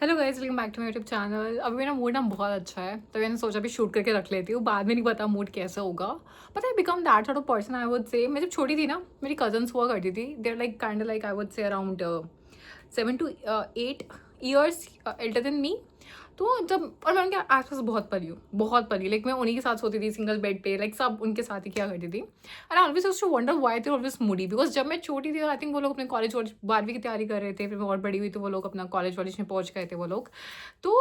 Hello guys, welcome back to my YouTube channel. अभी मेरा mood ना बहुत अच्छा है, तो मैंने सोचा भी शूट करके रख लेती हूँ। बाद में नहीं पता मूड कैसा होगा। पता है, become that sort of person I would से। मैं जब छोटी थी ना, मेरी कजन्स हुआ करती थी। देर like kind like I would से around 7 to 8 years Elder than me. तो जब और मैं उनके आसपास बहुत पली हूँ, बहुत पली। लाइक मैं उन्हीं के साथ सोती थी सिंगल बेड पे। लाइक सब उनके साथ ही किया करती थी। And I always used to wonder why they always moody. Because जब मैं छोटी थी, आई थिंक वो लोग अपने कॉलेज वॉलेज 12वीं की तैयारी कर रहे थे। फिर मैं और बड़ी हुई तो वो लोग अपना कॉलेज वॉलेज में पहुंच गए थे वो लोग। तो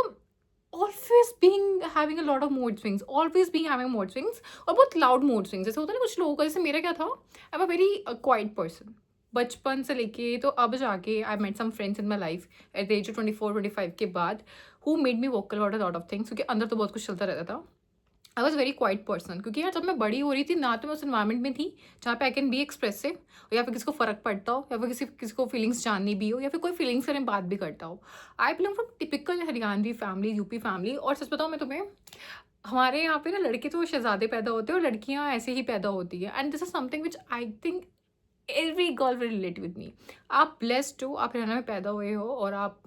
always being having a lot of mood swings, always being having mood swings, और बहुत लाउड मूड स्विंग्स। जैसे होता है ना कुछ लोगों का, जैसे मेरा क्या था, I am a very quiet person. बचपन से लेके तो अब जाके I met some friends in my life at the age of 24-25 के बाद, who made me vocal about a lot of things. क्योंकि अंदर तो बहुत कुछ चलता रहता था। I was very quiet person, क्योंकि यार जब मैं बड़ी हो रही थी ना, तो मैं उस इन्वायरमेंट में थी जहाँ पे आई कैन बी एक्सप्रेसिव, या फिर किसी को फर्क पड़ता हो, या फिर किसी किसी को फीलिंग्स जाननी भी हो, या फिर कोई फीलिंग्स से बात भी करता हो। I belong from typical Haryanvi family, UP family. और सच बताऊँ मैं तुम्हें, हमारे यहाँ पे ना लड़के तो शहजादे पैदा होते हैं और लड़कियाँ ऐसे ही पैदा होती है। And this is something which I think every girl will relate with me. आप ब्लेस्ड हो, आप हरियाणा में पैदा हुए हो, और आप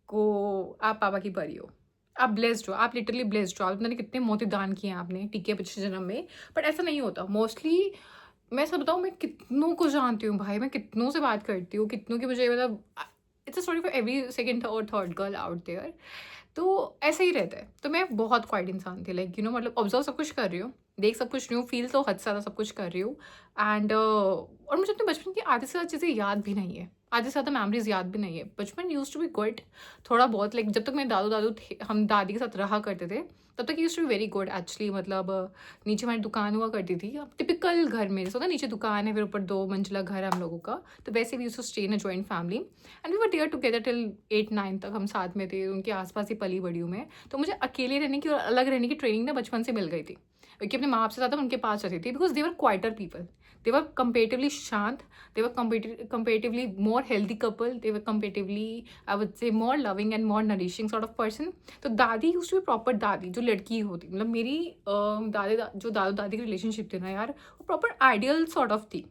पापा की परी हो। आप ब्लेस्ड हो, आप लिटरली ब्लेस्ड हो। आप पता नहीं कितने मोती दान किए हैं आपने, टीके पिछले जन्म में। बट ऐसा नहीं होता मोस्टली। मैं सब बताऊँ, मैं कितनों को जानती हूँ भाई, मैं कितनों से बात करती हूँ, कितनों की मुझे मतलब it's a story for every second और थर्ड गर्ल आउट देयर। तो ऐसे ही रहता है। तो मैं बहुत क्वाइट इंसान थी, लाइक मतलब ऑब्जर्व सब कुछ कर रही हूँ, देख सब कुछ रही हूँ, फील तो हद से ज़्यादा सब कुछ कर रही हूँ। एंड और मुझे अपने बचपन की आधी से ज़्यादा चीज़ें याद भी नहीं है, आधी से ज़्यादा मेमोरीज याद भी नहीं है। बचपन यूज टू बी गुड, थोड़ा बहुत। लाइक जब तक मेरे दादू दादू थे, हम दादी के साथ रहा करते थे, तब तक use to be very good actually. मतलब नीचे हमारी दुकान हुआ करती थी। अब टिपिकल घर में जैसे होता है, नीचे दुकान है, फिर ऊपर 2 मंजिला घर है हम लोगों का। तो वैसे भी use to stay in a joint family, and we were there together till 8-9 तक हम साथ में थे। उनके आसपास ही पली बड़ी हूँ मैं। तो मुझे अकेले रहने की और अलग रहने की ट्रेनिंग ना बचपन से मिल गई थी, क्योंकि अपने माँ बाप से ज़्यादा उनके पास रहती थी। Because they were quieter people, they were comparatively शांत, they were comparatively more healthy couple, they were comparatively, I would say, more loving and more nourishing sort of person. तो दादी यूज टू बी प्रॉपर दादी, जो लड़की होती, मतलब मेरी जो दादू दादी की रिलेशनशिप थी ना यार, वो प्रॉपर आइडियल सॉर्ट ऑफ थी।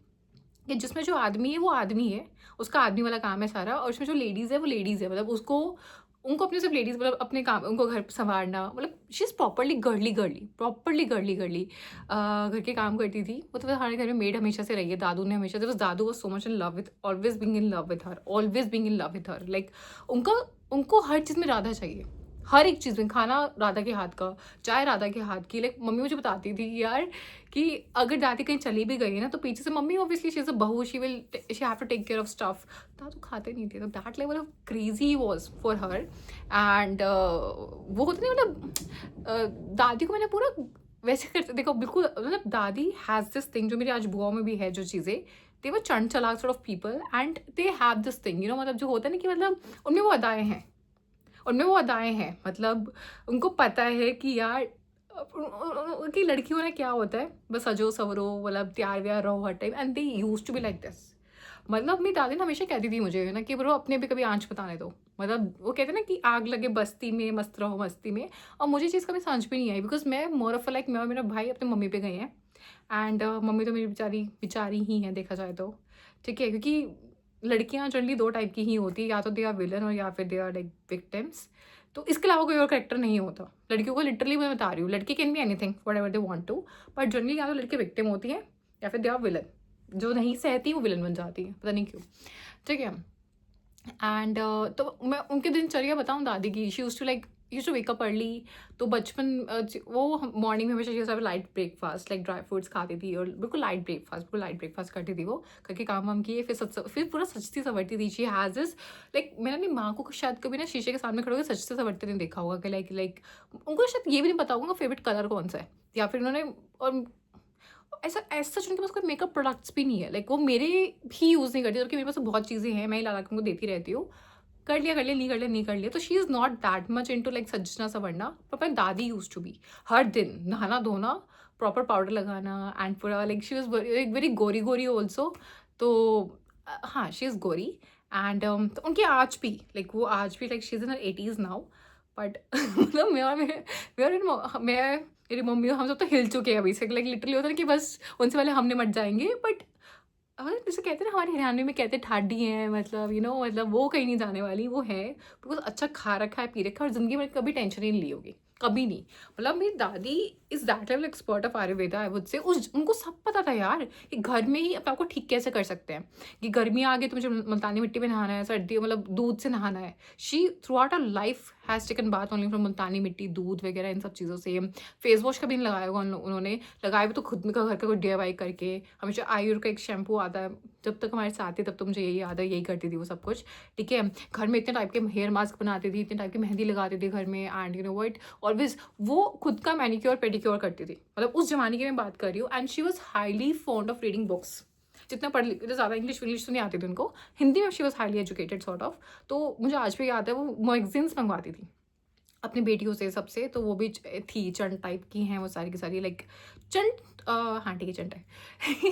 कि जिसमें जो आदमी है वो आदमी है, उसका आदमी वाला काम है सारा, और उसमें जो लेडीज़ है वो लेडीज़ है। मतलब उसको उनको अपने सिर्फ लेडीज़, मतलब अपने काम, उनको घर संवारना, मतलब she is properly girly girly, properly girly girly घर के काम करती थी वो। तो हमारे घर में मेड हमेशा से रही है, दादू ने हमेशा से। बस दादू was so much in love with, always being in love with her, always being in love with her. Like उनका उनको हर चीज़ में राधा चाहिए, हर एक चीज़ में। खाना राधा के हाथ का, चाय राधा के हाथ की। लाइक मम्मी मुझे बताती थी यार कि अगर दादी कहीं चली भी गई ना, तो पीछे से मम्मी, ऑब्वियसली शी इज़ अ बहू, she have to take care of stuff. दादू खाते नहीं थे। तो that level of crazy was for her. And वो होता नहीं, मतलब दादी को मैंने पूरा वैसे करते देखो, बिल्कुल। मतलब दादी हैज़ दिस थिंग, जो मेरी आज बुआ में भी है जो चीज़ें, दे वर चंड चलाक sort of people, and they have this thing, मतलब जो होता है ना कि मतलब उनमें वो अदाएँ हैं, उनमें वो अदाएँ हैं। मतलब उनको पता है कि यार उनकी लड़कियों ने क्या होता है, बस सजो सवरो, मतलब तैयार व्यार रहो हर time, and they use to be like this. मतलब मेरी दादी ने हमेशा कहती थी मुझे ना कि ब्रो अपने भी कभी आँच बताने दो। मतलब वो कहते हैं ना कि आग लगे बस्ती में, मस्त रहो मस्ती में। और मुझे चीज़ कभी समझ भी नहीं आई, बिकॉज मैं मोर ऑफ लाइक, मैं और मेरा भाई अपने मम्मी पे गए हैं। एंड मम्मी तो मेरी बेचारी बेचारी ही है देखा जाए तो, ठीक है। क्योंकि लड़कियां जनरली दो टाइप की ही होती है, या तो दे आर विलन, और या फिर दे आर लाइक विक्टिम्स। तो इसके अलावा कोई और करेक्टर नहीं होता लड़कियों को। लिटरली मैं बता रही हूँ, लड़की can be anything whatever they want to, but generally या तो लड़की विक्टिम होती है, या फिर दे आर विलन। जो नहीं सहती वो विलन बन जाती है, पता नहीं क्यों, ठीक है। एंड तो मैं उनकी दिनचर्या बताऊँ दादी की, she used to like used to wake up early. तो बचपन वो मॉर्निंग में हमेशा शी सब light breakfast, like dry fruits खाती थी, और बिल्कुल लाइट ब्रेकफास्ट, बिल्कुल लाइट ब्रेकफास्ट करती थी वो। करके काम वाम किए, फिर पूरा सजती सवरती थी। शी हैज़ दिस, लाइक मैंने अपनी माँ को शायद कभी ना शीशे के सामने खड़े होकर सजते सवरते नहीं देखा होगा, कि लाइक लाइक उनको शायद ये भी नहीं पता होगा फेवरेट कलर कौन सा है, या फिर उन्होंने, और ऐसा ऐसा सच उनके पास कोई मेकअप प्रोडक्ट्स भी नहीं है। लाइक वो मेरे भी यूज़ नहीं करती, जबकि मेरे पास तो बहुत चीज़ें हैं, मैं ही ला ला के उनको देती रहती हूँ। कर लिया, नहीं कर लिया, नहीं कर लिया। तो she is not that much into like सजना संवरना, पर माई दादी यूज्ड टू बी। हर दिन नहाना धोना, प्रॉपर पाउडर लगाना, एंड पूरा लाइक शी वाज वेरी गोरी गोरी ऑल्सो। तो हाँ, शी इज़ गोरी। एंड तो उनकी आज भी लाइक, वो आज भी like she is in her 80s now. But मतलब मेरी मम्मी, हम सब तो हिल चुके हैं अभी से। लाइक लिटरली होता है ना कि बस उनसे पहले हमने मट जाएंगे। बट मतलब जैसे कहते हैं ना, हमारे हरियाणवी में कहते हैं ठाडी हैं, मतलब मतलब वो कहीं नहीं जाने वाली, वो है बिकॉज अच्छा खा रखा है, पी रखा है, और जिंदगी में कभी टेंशन ही नहीं ली होगी, कभी नहीं। मतलब मेरी दादी is that level expert of Ayurveda, I would से। उस उनको सब पता था यार कि घर में ही अपने आप को ठीक कैसे कर सकते हैं, कि गर्मी आ गई तो मुझे मुल्तानी मिट्टी में नहाना है, सर्दी मतलब दूध से नहाना है। She throughout our life has taken bath only from Multani मिट्टी, दूध वगैरह, इन सब चीज़ों से। फेस वॉश कभी नहीं लगाया होगा उन्होंने, लगाया भी तो खुद में का घर का कोई DIY करके। हमेशा आयुर का एक शैम्पू आता है, जब तक हमारे साथ थी तब तो मुझे यही याद है, यही करती थी वो सब कुछ, ठीक है। घर में इतने टाइप के हेयर मास्क बनाती थी, इतने टाइप की मेहंदी लगाती थी घर में, and you know what, always वो खुद का मैनिक्योर पेडिक्योर करती थी। मतलब उस जमाने की मैं बात कर रही हूँ। And she was highly fond of reading books. जितना पढ़ लिख, ज़्यादा इंग्लिश तो नहीं आती थी उनको, हिंदी में she was highly educated sort of. तो मुझे आज भी याद है, वो मैगजीन्स मंगवाती थी अपनी बेटियों से, सबसे। तो वो भी थी चंट टाइप की हैं वो सारी की सारी, लाइक चंट, हाँ ठीक है चंट है।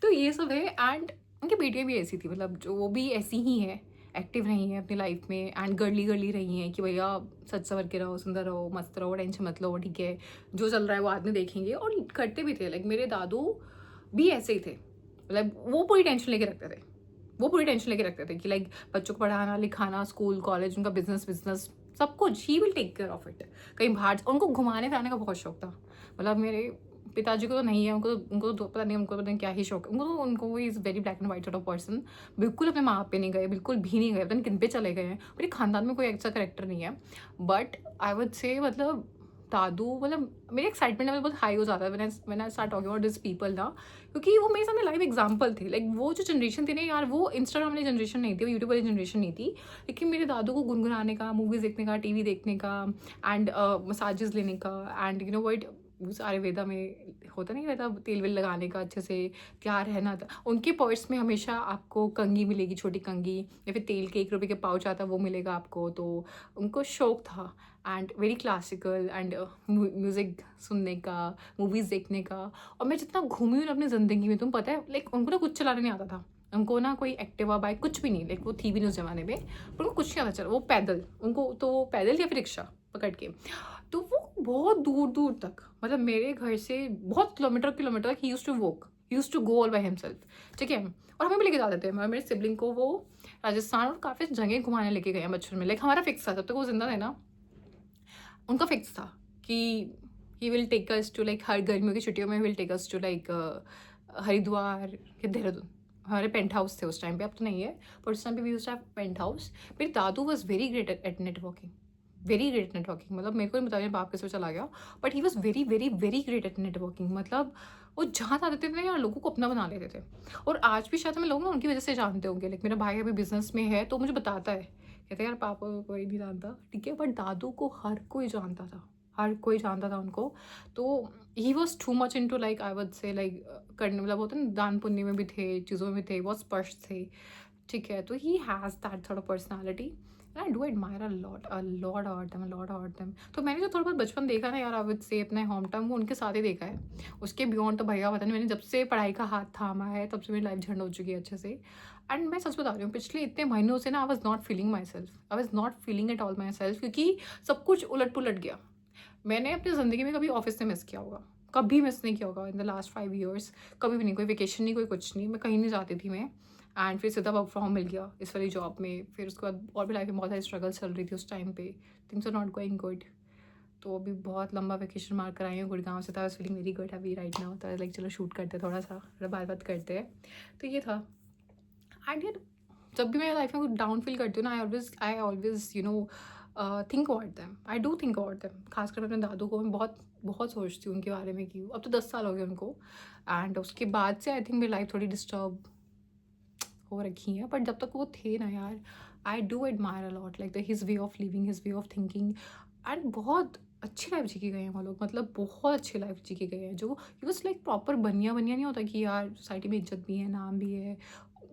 तो ये सब है। एंड उनकी बेटियाँ भी ऐसी थी, मतलब जो वो भी ऐसी ही हैं, एक्टिव रही हैं अपनी लाइफ में, एंड गर्ली गर्ली रही हैं कि भैया सच संवर के रहो, सुंदर रहो, मस्त रहो, टेंशन मत लो, ठीक है, जो चल रहा है वो आदमी देखेंगे। और करते भी थे, लाइक मेरे दादू भी ऐसे ही थे, मतलब वो पूरी टेंशन लेके रखते थे। वो पूरी टेंशन लेके रखते थे कि लाइक बच्चों को पढ़ाना लिखाना, स्कूल कॉलेज, उनका बिजनेस बिजनेस सब कुछ, he will take care of it. कहीं बाहर उनको घुमाने फिराने का बहुत शौक था। मतलब मेरे पिताजी को तो नहीं है, उनको तो पता नहीं, उनको पता नहीं क्या ही शौक है उनको। तो उनको वो is very black and white sort of person. बिल्कुल अपने माँ पे नहीं गए, बिल्कुल भी नहीं गए, पता नहीं किन पे चले गए हैं। मेरे खानदान में कोई ऐसा करेक्टर नहीं है। बट आई वुड से मतलब दादू, मतलब मेरी एक्साइटमेंट लेवल बहुत हाई हो जाता है when I start talking about this people ना, क्योंकि वो मेरे सामने लाइव एग्जांपल थे। लाइक वो जो जनरेशन थी ना यार, वो इंस्टाग्राम वाली जनरेशन नहीं थी, वो यूट्यूब वाली जनरेशन नहीं थी। लेकिन मेरे दादू को गुनगुनाने का, मूवीज़ देखने का, TV देखने का, एंड मसाजेस लेने का, and you know what, Ayurveda में होता नहीं रहता तेल वेल लगाने का अच्छे से, क्या रहना था। उनके पर्स में हमेशा आपको कंघी मिलेगी, छोटी कंघी, या फिर तेल के 1 रुपये के पाउच आता है वो मिलेगा आपको। तो उनको शौक था, and very classical, and music सुनने का, मूवीज़ देखने का। और मैं जितना घूमी हूँ ना अपनी ज़िंदगी में, तुम पता है, लाइक उनको ना कुछ चलाने नहीं आता था। उनको ना कोई एक्टिवा बाइक कुछ भी नहीं, लाइक वो थी भी नहीं उस ज़माने में, पर उनको कुछ नहीं आता चला। वो पैदल, उनको तो पैदल या फिर रिक्शा पकड़ के। तो वो बहुत दूर दूर तक, मतलब मेरे घर से बहुत किलोमीटर किलोमीटर तक he used to walk, used to go all by himself, ठीक है। और हमें भी लेके जाते थे, मेरे सिबलिंग को वो राजस्थान और काफ़ी जगह घुमाने लेके गए हैं बचपन में। लाइक हमारा फिक्स था, जब तक वो जिंदा थे ना, उनका फिक्स था कि he will take us to, like हर गर्मियों की छुट्टियों में will take us to, like Haridwar या देहरादून। हमारे पेंट हाउस थे उस टाइम पे, अब तो नहीं है, पर उस टाइम पे we used to have paint house. मेरे दादू was very great at networking, very great networking. मतलब मेरे को नहीं पता मेरे बाप कैसे चला गया, but he was very very very great at networking. मतलब वो जहाँ जाते थे ना यार, लोगों को अपना बना लेते थे। और आज भी शायद हमें लोग ना उनकी वजह से जानते होंगे। लाइक मेरा भाई अभी बिजनेस में है तो मुझे बताता है, कहते हैं यार पापा को कोई नहीं जानता, ठीक है, बट दादू को हर कोई जानता था, हर कोई जानता था उनको। तो he was too much into, like I would say, like करने, मतलब होता है ना, दान पुण्य में भी थे, चीज़ों में भी थे, बहुत स्पष्ट थे, ठीक है। तो ही हैज़ दैट थोड़ा personality, I do admire a lot about them. तो मैंने जो थोड़ा बहुत बचपन देखा ना यार, आई वुड से अपने होम टाउन, वो उनके साथ ही देखा है। उसके बियॉन्ड तो भैया पता नहीं, मैंने जब से पढ़ाई का हाथ थामा है तब से मेरी लाइफ झंड हो चुकी है अच्छे से। एंड मैं सच बता रही हूँ, पिछले इतने महीनों से ना I was not feeling my self, I was not feeling at all my self, क्योंकि सब कुछ उलट पुलट गया। मैंने अपनी ज़िंदगी में कभी ऑफिस से मिस किया होगा, कभी मिस नहीं किया होगा इन द लास्ट 5 years, कभी भी नहीं, कोई वेकेशन नहीं, कोई कुछ नहीं, मैं कहीं नहीं जाती थी मैं। एंड फिर सीधा वर्क फ्रॉम मिल गया इस वाली जॉब में। फिर उसके बाद और भी लाइफ में बहुत सारी स्ट्रगल चल रही थी उस टाइम पे, things are not going good. तो अभी बहुत लंबा वेकेशन मार कर आई हूँ गुड़गांव से, था फीलिंग वेरी गुड अभी राइट नाउ। तो लाइक चलो शूट करते थोड़ा सा, बात करते हैं। तो ये था। एंड यार जब भी मैं लाइफ में कुछ डाउन फील करती हूँ ना, I always you know think about them, I do think about them. खासकर मैं अपने दादू को मैं बहुत बहुत सोचती हूँ उनके बारे में, कि अब तो 10 साल हो गए उनको। एंड उसके बाद से आई थिंक मेरी लाइफ थोड़ी डिस्टर्ब हो रखी है, बट जब तक वो थे ना यार, I do admire a lot, like the his way of living, his way of thinking. And बहुत अच्छी लाइफ जी के गए हैं वो लोग, मतलब बहुत अच्छी लाइफ जी के गए हैं। जो ही वॉज लाइक प्रॉपर बनिया बनिया, नहीं होता कि यार सोसाइटी में इज्जत भी है, नाम भी है,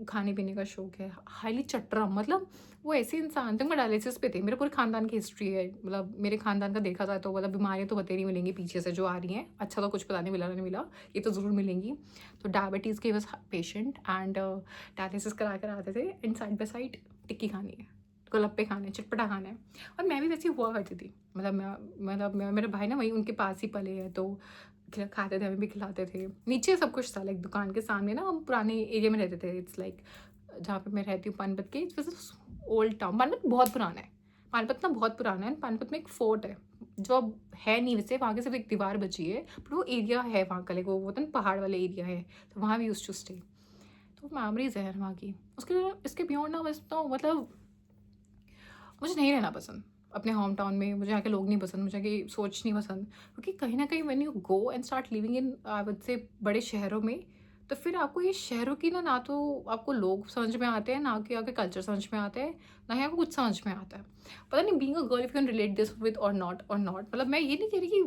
खाने पीने का शौक है, हाईली चटरम। मतलब वो ऐसे इंसान थे, उनका डायलिसिस पे थे। मेरे पूरे खानदान की हिस्ट्री है, मतलब मेरे खानदान का देखा जाए तो, मतलब बीमारियाँ तो बतेरी मिलेंगी पीछे से जो आ रही हैं। अच्छा तो कुछ पता नहीं मिला नहीं मिला, ये तो ज़रूर मिलेंगी। तो डायबिटीज़ के बस पेशेंट, एंड डायलिसिस करा कर आते थे, एंड साइड बाई साइड टिक्की खानी है, गोलगप्पे खाने, चटपटा खाना है। और मैं भी वैसी हुआ करती थी, मतलब मेरा भाई ना वहीं उनके पास ही पले है, तो खाते थे, हमें भी खिलाते थे। नीचे सब कुछ था, लाइक दुकान के सामने ना, हम पुराने एरिया में रहते थे। इट्स लाइक जहाँ पे मैं रहती हूँ पानीपत के, इट्स ओल्ड टाउन। पानीपत बहुत पुराना है, पानीपत ना बहुत पुराना है। पानीपत में एक फोर्ट है जो अब है नहीं, वैसे वहाँ की सिर्फ एक दीवार बची है, बट वो एरिया है वहाँ का, लाइक वो होता है ना पहाड़ वाले एरिया है, तो वहाँ भी यूज टू स्टे। तो मेमोरीज है वहाँ की। उसके इसके बियॉन्ड ना बस तो मतलब मुझे नहीं रहना पसंद अपने होम टाउन में। मुझे यहाँ के लोग नहीं पसंद, मुझे यहाँ की सोच नहीं पसंद, क्योंकि कहीं ना कहीं when you go and start living in I would से बड़े शहरों में, तो फिर आपको ये शहरों की ना तो आपको लोग समझ में आते हैं, ना कि आपके कल्चर समझ में आते हैं, ना ही आपको कुछ समझ में आता है। पता नहीं being a girl if you can relate this with और नॉट मतलब मैं ये नहीं कह रही कि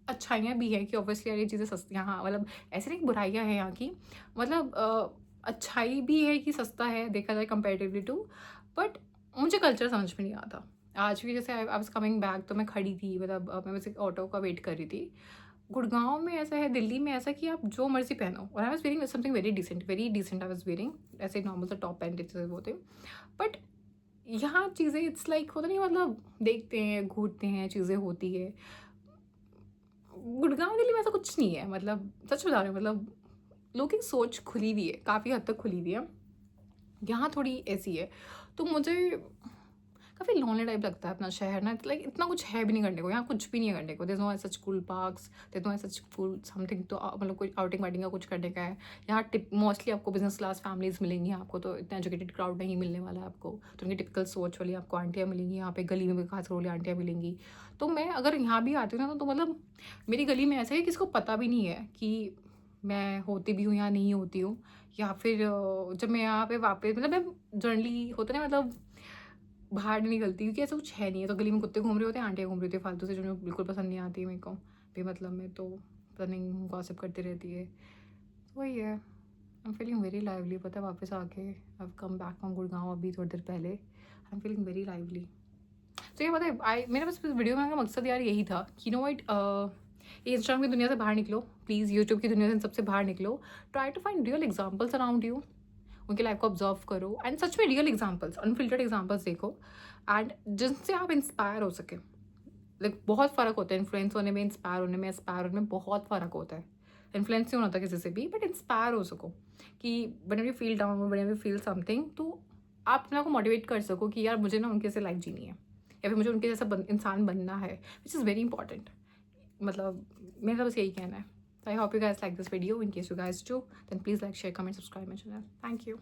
अच्छाइयाँ भी हैं कि ऑब्वियसली यार ये चीज़ें सस्ती, हाँ मतलब ऐसे नहीं बुराइयाँ हैं यहाँ की, मतलब अच्छाई भी है कि सस्ता है देखा जाए कंपेरेटिवली टू, बट मुझे कल्चर समझ में नहीं आता। आज भी जैसे आई वाज कमिंग बैक, तो मैं खड़ी थी, मतलब मैं बस एक ऑटो का वेट कर रही थी। गुड़गांव में ऐसा है, दिल्ली में ऐसा कि आप जो मर्जी पहनो, और I was wearing something very decent I was wearing, ऐसे नॉर्मल सा टॉप पहनते थे वो थे। बट यहाँ चीज़ें इट्स लाइक होता नहीं, मतलब देखते हैं घूरते हैं चीज़ें होती है। गुड़गांव दिल्ली में ऐसा कुछ नहीं है, मतलब सच बता रही हूँ, मतलब लोगों की सोच खुली हुई है, काफ़ी हद तक खुली हुई है। यहाँ थोड़ी ऐसी है, तो मुझे काफ़ी लोनली टाइप लगता है अपना शहर ना। लाइक इतना कुछ है भी नहीं करने को, यहाँ कुछ भी नहीं है करने को। There no such cool parks, there no such cool something, तो मतलब कोई आउटिंग वाइटिंग का कुछ करने का है। यहाँ टिप मोस्टली आपको बिजनेस क्लास फैमिलीज मिलेंगी आपको, तो इतना एजुकेटेड क्राउड नहीं मिलने वाला है आपको, तो उनकी टिपिकल सोच वाली आपको आंटियाँ मिलेंगी यहाँ पे, गली में भी खास वाली आंटियाँ मिलेंगी। तो मैं अगर यहाँ भी आती हूँ ना, तो मतलब मेरी गली में ऐसा है कि किसको पता भी नहीं है कि मैं होती भी हूँ या नहीं होती हूँ, या फिर जब मैं यहाँ पे वापस, मतलब मैं जनरली होता ना, मतलब बाहर नहीं निकलती क्योंकि ऐसा कुछ है नहीं है। तो गली में कुत्ते घूम रहे होते हैं, आंटियाँ घूम रही होती है फालतू से, जो मुझे बिल्कुल पसंद नहीं आती है मेरे को बेमतलब में, तो पता नहीं गॉसिप करती रहती है। तो वही है, I am feeling very lively. पता है वापस आके I have come back from Gurgaon अभी थोड़ी देर पहले, I am feeling very lively. तो ये पता है मेरा बस वीडियो बनाने का मकसद यार यही था कि नो वाइट, ये इंस्टाग्राम की दुनिया से बाहर निकलो प्लीज़, यूट्यूब की दुनिया से सबसे बाहर निकलो। Try to find real examples around you, उनकी लाइफ को ऑब्जर्व करो एंड सच में रियल एग्जाम्पल्स, अनफिल्टर्ड एग्जाम्पल्स देखो, एंड जिनसे आप इंस्पायर हो सके। लाइक बहुत फ़र्क होता है इन्फ्लुएंस होने में, इंस्पायर होने में, एस्पायर होने में बहुत फ़र्क होता है। इन्फ्लुएंस नहीं होता किसी से भी, बट इंस्पायर हो सको कि whenever you feel down, whenever you feel something, तो आप अपने को मोटिवेट कर सको कि यार मुझे ना उनके जैसे लाइफ जीनी है, या फिर मुझे उनके जैसा इंसान बनना है, विच इज़ वेरी इंपॉर्टेंट। मतलब मेरा बस यही कहना है। So I hope you guys like this video. In case you guys do, then please like, share, comment, subscribe my channel. Thank you.